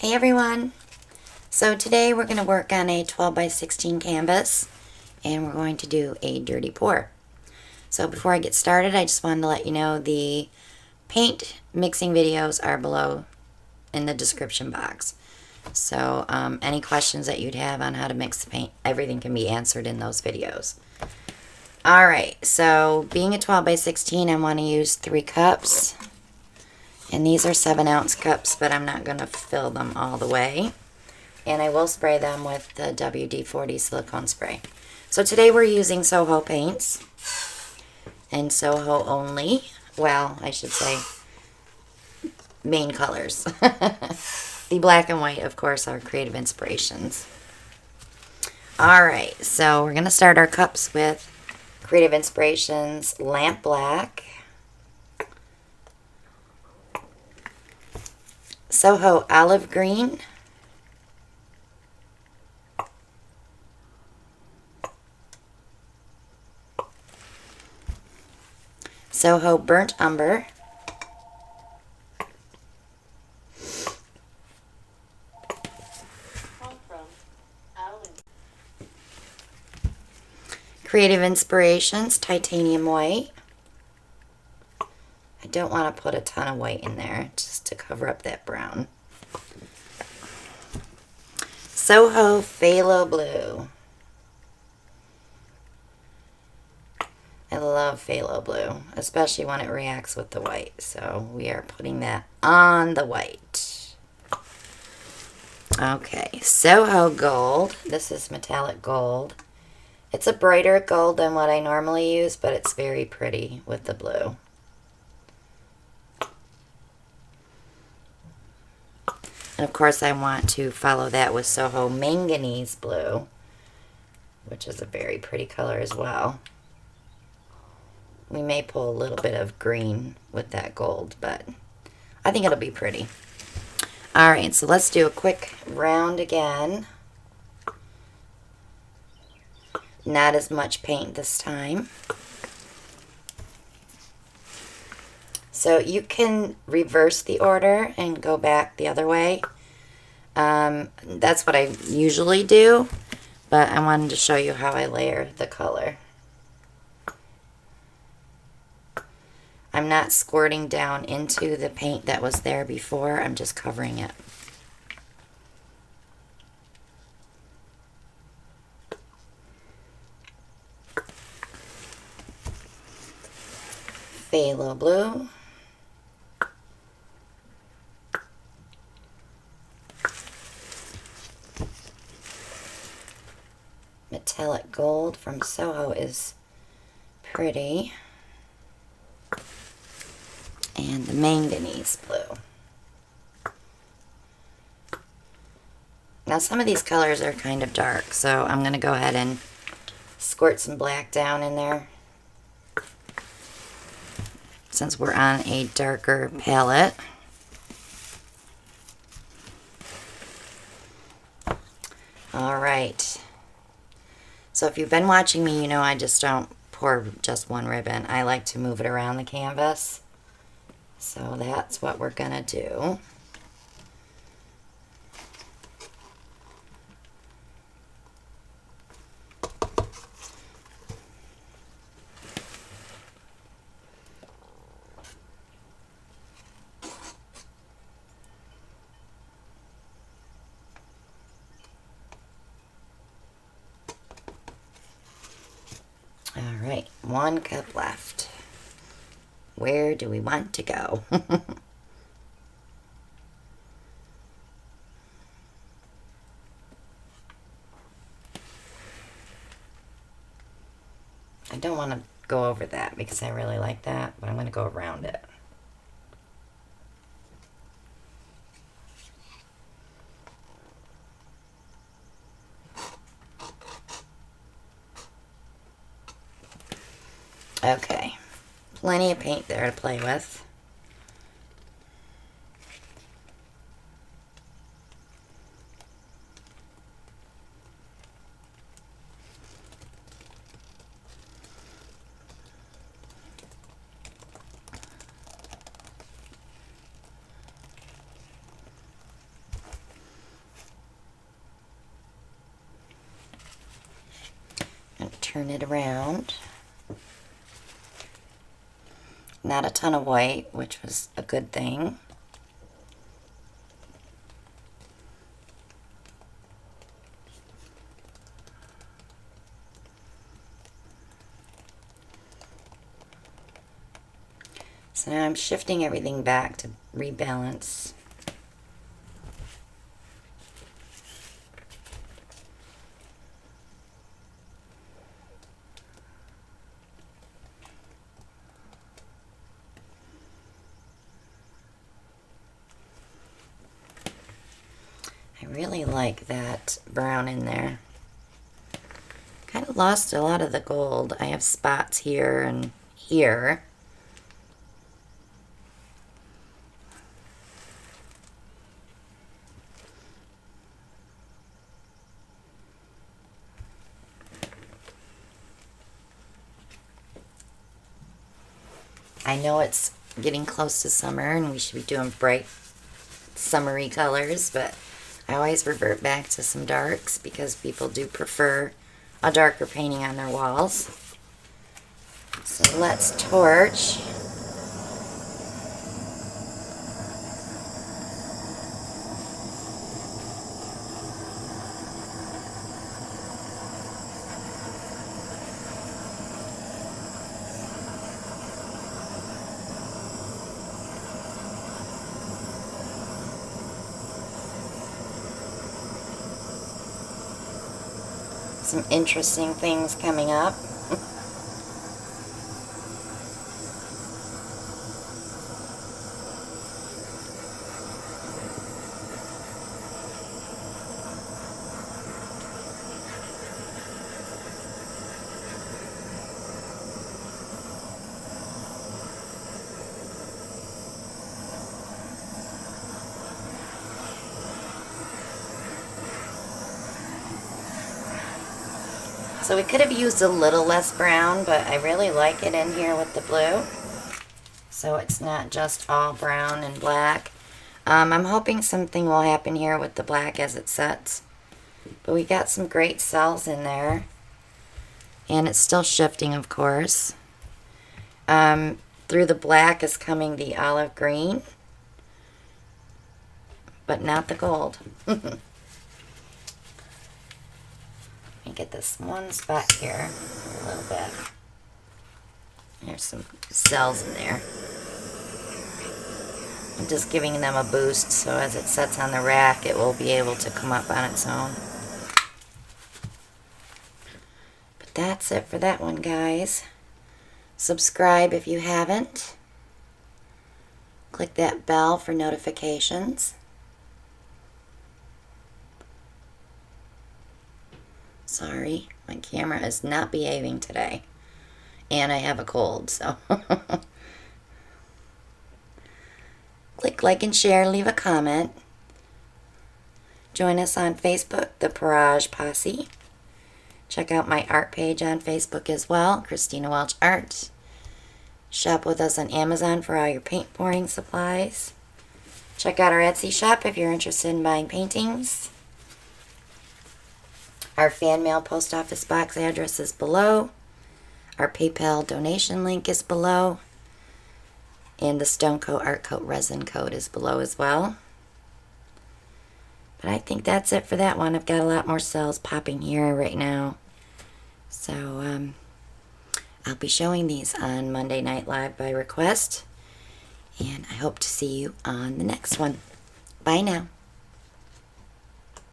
Hey everyone! So today we're going to work on a 12 by 16 canvas and we're going to do a dirty pour. So before I get started, I just wanted to let you know the paint mixing videos are below in the description box. So any questions that you'd have on how to mix the paint, everything can be answered in those videos. Alright, so being a 12 by 16, I want to use 3 cups. And these are 7-ounce cups, but I'm not going to fill them all the way. And I will spray them with the WD-40 silicone spray. So today we're using Soho paints. And Soho only. Well, I should say main colors. The black and white, of course, are Creative Inspirations. Alright, so we're going to start our cups with Creative Inspirations Lamp Black, Soho Olive Green, Soho Burnt Umber, Creative Inspirations Titanium White. I don't want to put a ton of white in there just to cover up that brown. Soho Phthalo Blue. I love phthalo blue, especially when it reacts with the white. So we are putting that on the white. Okay, Soho Gold. This is metallic gold. It's a brighter gold than what I normally use, but it's very pretty with the blue. And of course I want to follow that with Soho Manganese Blue, which is a very pretty color as well. We may pull a little bit of green with that gold, but I think it'll be pretty. Alright, so let's do a quick round again. Not as much paint this time. So you can reverse the order and go back the other way. That's what I usually do, but I wanted to show you how I layer the color. I'm not squirting down into the paint that was there before, I'm just covering it. Phthalo Blue. Metallic Gold from Soho is pretty. And the Manganese Blue. Now some of these colors are kind of dark, so I'm going to go ahead and squirt some black down in there, since we're on a darker palette. Alright. So if you've been watching me, you know I just don't pour just one ribbon. I like to move it around the canvas. So that's what we're going to do. Alright, 1 cup left. Where do we want to go? I don't want to go over that because I really like that, but I'm going to go around it. Okay, plenty of paint there to play with. turn it around. Not a ton of white, which was a good thing. So now I'm shifting everything back to rebalance. I really like that brown in there. Kind of lost a lot of the gold. I have spots here and here. I know it's getting close to summer and we should be doing bright summery colors, but I always revert back to some darks because people do prefer a darker painting on their walls. So let's torch. Some interesting things coming up. So we could have used a little less brown, but I really like it in here with the blue. So it's not just all brown and black. I'm hoping something will happen here with the black as it sets. But we got some great cells in there. And it's still shifting, of course. Through the black is coming the olive green. But not the gold. Let me get this one spot here a little bit. There's some cells in there. I'm just giving them a boost so as it sets on the rack it will be able to come up on its own. But that's it for that one, guys. Subscribe if you haven't. Click that bell for notifications. Sorry, my camera is not behaving today. And I have a cold, so. Click like and share, leave a comment. Join us on Facebook, the Parage Posse. Check out my art page on Facebook as well, Christina Welch Art. Shop with us on Amazon for all your paint pouring supplies. Check out our Etsy shop if you're interested in buying paintings. Our fan mail post office box address is below. Our PayPal donation link is below. And the Stone Coat Art Coat resin code is below as well. But I think that's it for that one. I've got a lot more cells popping here right now. So I'll be showing these on Monday Night Live by request. And I hope to see you on the next one. Bye now.